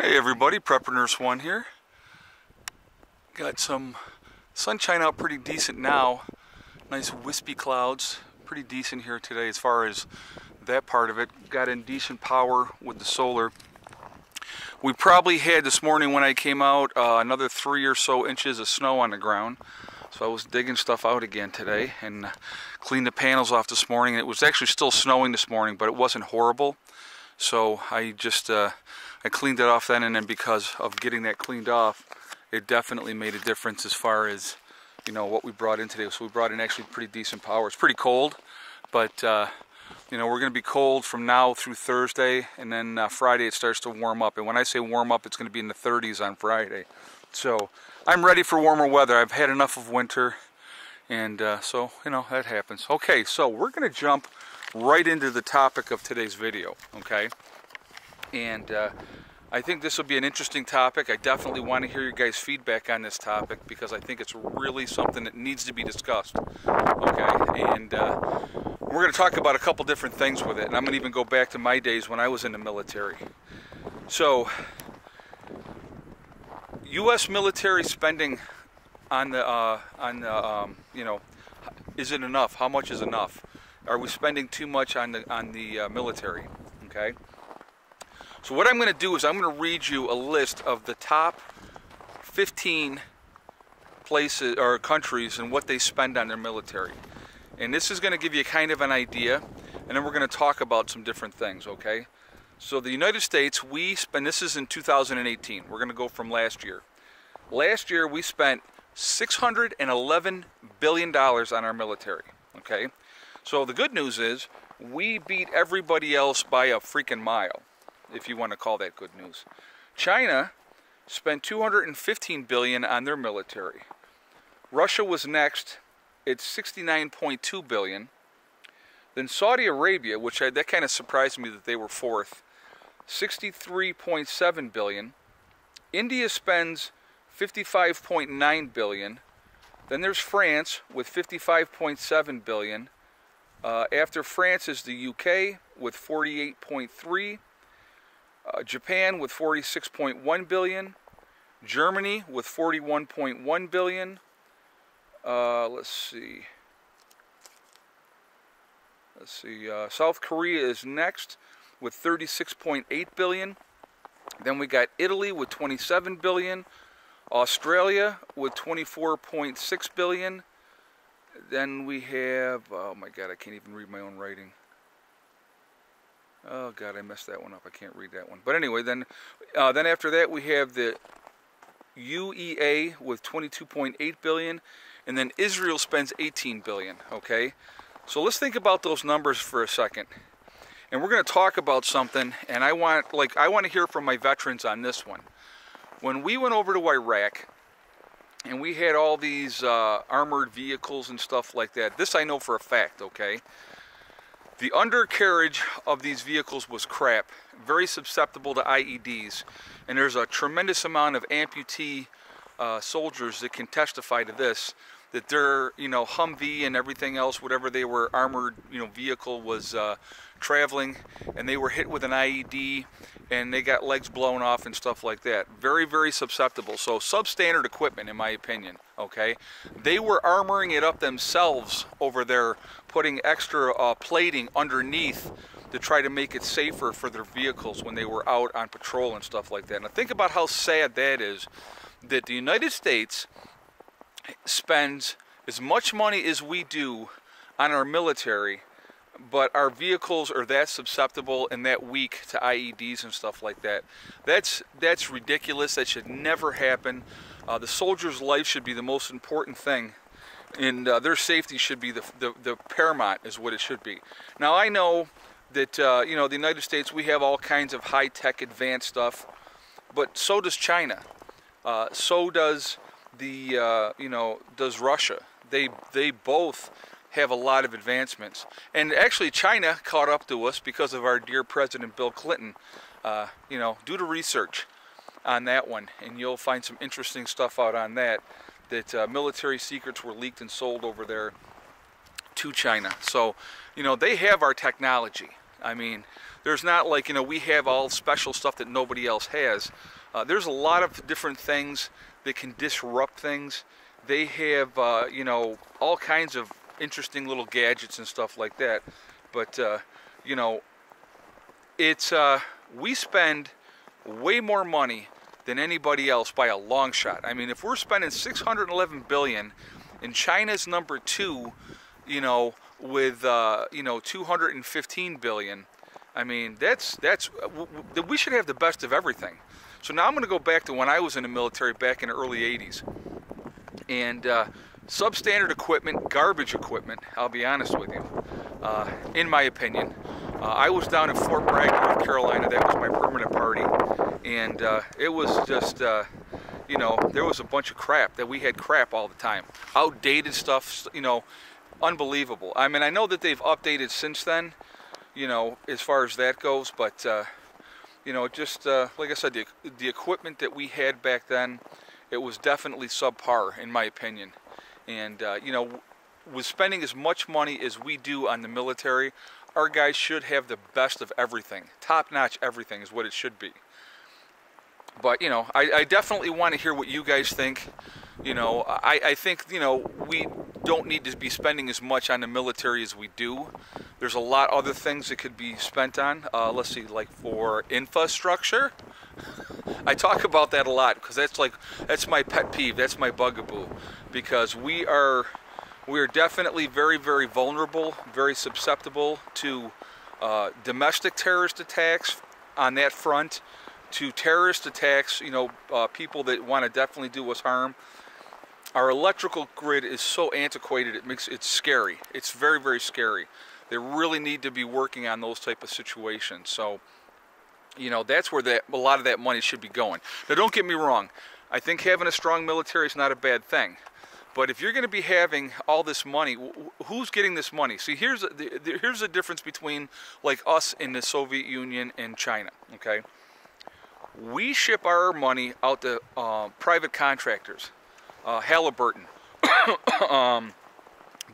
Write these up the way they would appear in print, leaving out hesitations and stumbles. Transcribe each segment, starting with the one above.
Hey everybody, Prepper Nurse 1 here. Got some sunshine out pretty decent now. Nice wispy clouds. Pretty decent here today as far as that part of it. Got in decent power with the solar. We probably had this morning when I came out another 3 or so inches of snow on the ground. So I was digging stuff out again today and cleaned the panels off this morning. It was actually still snowing this morning, but it wasn't horrible. So I just I cleaned it off then, and then because of getting that cleaned off, it definitely made a difference as far as, you know, what we brought in today. So we brought in actually pretty decent power. It's pretty cold, but you know, we're going to be cold from now through Thursday, and then Friday it starts to warm up. And when I say warm up, it's going to be in the 30s on Friday. So I'm ready for warmer weather. I've had enough of winter, and so, you know, that happens. Okay, so we're going to jump right into the topic of today's video, okay? And I think this will be an interesting topic. I definitely want to hear your guys' feedback on this topic because I think it's really something that needs to be discussed, okay? And we're going to talk about a couple different things with it, and I'm going to even go back to my days when I was in the military. So, U.S. military spending on the you know, is it enough? How much is enough? Are we spending too much on the military? Okay. So what I'm going to do is I'm going to read you a list of the top 15 places or countries and what they spend on their military. And this is going to give you kind of an idea, and then we're going to talk about some different things, okay? So the United States, we spend, this is in 2018. We're going to go from last year. Last year we spent $611 billion on our military, okay? So the good news is we beat everybody else by a freaking mile, if you want to call that good news. China spent $215 billion on their military. Russia was next. It's $69.2 billion. Then Saudi Arabia, which that kind of surprised me that they were fourth, $63.7 billion. India spends $55.9 billion. Then there's France with $55.7 billion. After France is the UK with 48.3, Japan with 46.1 billion, Germany with 41.1 billion. Let's see. South Korea is next with 36.8 billion. Then we got Italy with 27 billion, Australia with 24.6 billion. Then we have, oh my God, I can't even read my own writing. Oh God, I messed that one up. I can't read that one. But anyway, then after that we have the UEA with 22.8 billion, and then Israel spends 18 billion. Okay, so let's think about those numbers for a second, and we're going to talk about something. And I want to hear from my veterans on this one. When we went over to Iraq, and we had all these armored vehicles and stuff like that. This I know for a fact, okay? The undercarriage of these vehicles was crap, very susceptible to IEDs. And there's a tremendous amount of amputee soldiers that can testify to this, that their, you know, Humvee and everything else, whatever they were armored, you know, vehicle was traveling, and they were hit with an IED, and they got legs blown off and stuff like that. Very, very susceptible. So substandard equipment, in my opinion, okay? They were armoring it up themselves over there, putting extra plating underneath to try to make it safer for their vehicles when they were out on patrol and stuff like that. Now think about how sad that is, that the United States spends as much money as we do on our military, but our vehicles are that susceptible and that weak to IEDs and stuff like that. That's ridiculous. That should never happen. The soldier's life should be the most important thing, and their safety should be the paramount, is what it should be. Now I know that you know, the United States, we have all kinds of high-tech advanced stuff, but so does China. So does the you know, does Russia. They both have a lot of advancements, and actually China caught up to us because of our dear President Bill Clinton. You know, do the research on that one, and you'll find some interesting stuff out on that. That military secrets were leaked and sold over there to China. So, you know, they have our technology, I mean, there's not like, you know, we have all special stuff that nobody else has. There's a lot of different things that can disrupt things. They have, you know, all kinds of interesting little gadgets and stuff like that. But, you know, it's, we spend way more money than anybody else by a long shot. I mean, if we're spending $611 billion, and China's number 2, you know, with, you know, $215 billion, I mean, we should have the best of everything. So now I'm going to go back to when I was in the military back in the early 80s. And substandard equipment, garbage equipment, I'll be honest with you, in my opinion. I was down in Fort Bragg, North Carolina. That was my permanent party. And it was just, you know, there was a bunch of crap. That we had crap all the time. Outdated stuff, you know, unbelievable. I mean, I know that they've updated since then, you know, as far as that goes. But, you know, just like I said, the equipment that we had back then, it was definitely subpar, in my opinion. And, you know, with spending as much money as we do on the military, our guys should have the best of everything. Top-notch everything is what it should be. But, you know, I definitely want to hear what you guys think. You know, I think, you know, we don't need to be spending as much on the military as we do. There's a lot of other things that could be spent on. Let's see, like for infrastructure. I talk about that a lot because that's my pet peeve. That's my bugaboo, because we are definitely very, very vulnerable, very susceptible to domestic terrorist attacks on that front, to terrorist attacks. You know, people that want to definitely do us harm. Our electrical grid is so antiquated, it's scary. It's very, very scary. They really need to be working on those type of situations. So, you know, that's where a lot of that money should be going. Now, don't get me wrong. I think having a strong military is not a bad thing. But if you're going to be having all this money, who's getting this money? See, here's the difference between like us in the Soviet Union and China. Okay, we ship our money out to private contractors, Halliburton,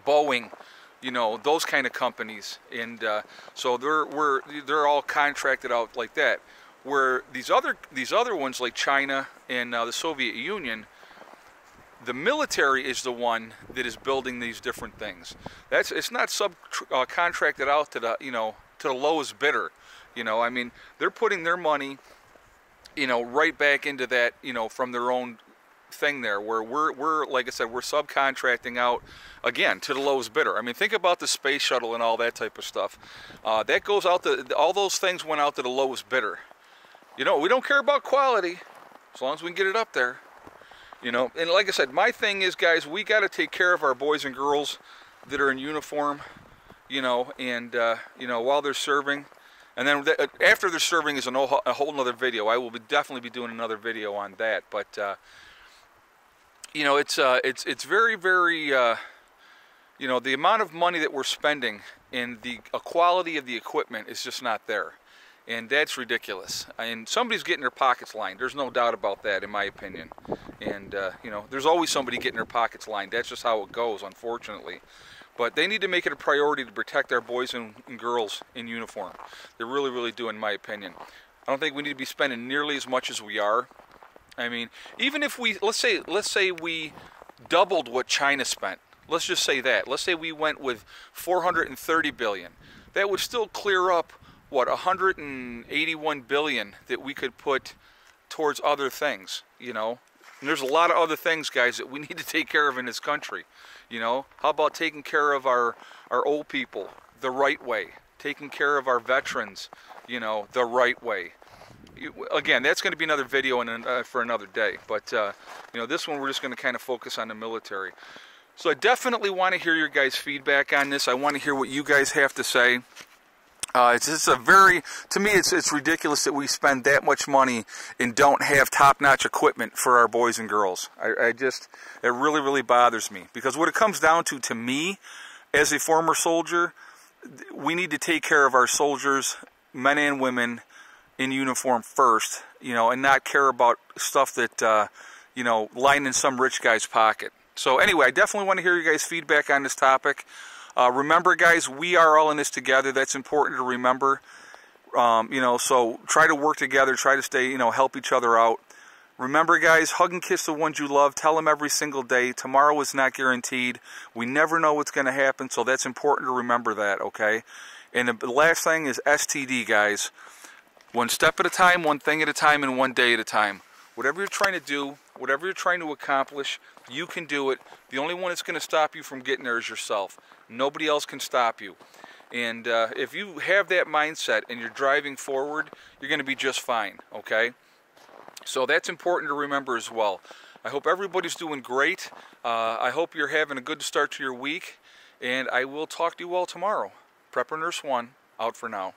Boeing, you know, those kind of companies, and so they're all contracted out like that. Where these other ones like China and the Soviet Union, the military is the one that is building these different things. It's not contracted out to the, you know, to the lowest bidder. You know, I mean, they're putting their money, you know, right back into that, you know, from their own thing there. Where we're like I said, we're subcontracting out again to the lowest bidder. I mean, think about the space shuttle and all that type of stuff. That goes out to all those things went out to the lowest bidder. You know, we don't care about quality as long as we can get it up there. You know, and like I said, my thing is, guys, we got to take care of our boys and girls that are in uniform, you know, and, you know, while they're serving. And then after they're serving is a whole nother video. I will definitely be doing another video on that. But, you know, it's very, very, you know, the amount of money that we're spending and the quality of the equipment is just not there. And that's ridiculous. And somebody's getting their pockets lined. There's no doubt about that, in my opinion. And, you know, there's always somebody getting their pockets lined. That's just how it goes, unfortunately. But they need to make it a priority to protect our boys and girls in uniform. They really, really do, in my opinion. I don't think we need to be spending nearly as much as we are. I mean, even if we, let's say we doubled what China spent. Let's just say that. Let's say we went with $430 billion. That would still clear up, what, $181 billion that we could put towards other things, you know. And there's a lot of other things, guys, that we need to take care of in this country, you know. How about taking care of our old people the right way, taking care of our veterans, you know, the right way. Again, that's going to be another video for another day, but you know, this one we're just going to kind of focus on the military. So I definitely want to hear your guys' feedback on this. I want to hear what you guys have to say. It's just to me, it's ridiculous that we spend that much money and don't have top-notch equipment for our boys and girls. It really, really bothers me. Because what it comes down to me, as a former soldier, we need to take care of our soldiers, men and women, in uniform first, you know, and not care about stuff that, you know, lining some rich guy's pocket. So anyway, I definitely want to hear your guys' feedback on this topic. Remember, guys, we are all in this together. That's important to remember. You know, so try to work together, try to stay, you know, help each other out. Remember, guys, hug and kiss the ones you love. Tell them every single day. Tomorrow is not guaranteed. We never know what's going to happen, so that's important to remember that, okay? And the last thing is STD, guys. One step at a time, one thing at a time, and one day at a time. Whatever you're trying to do, whatever you're trying to accomplish, you can do it. The only one that's going to stop you from getting there is yourself. Nobody else can stop you. And if you have that mindset and you're driving forward, you're going to be just fine, okay? So that's important to remember as well. I hope everybody's doing great. I hope you're having a good start to your week. And I will talk to you all tomorrow. Prepper Nurse 1, out for now.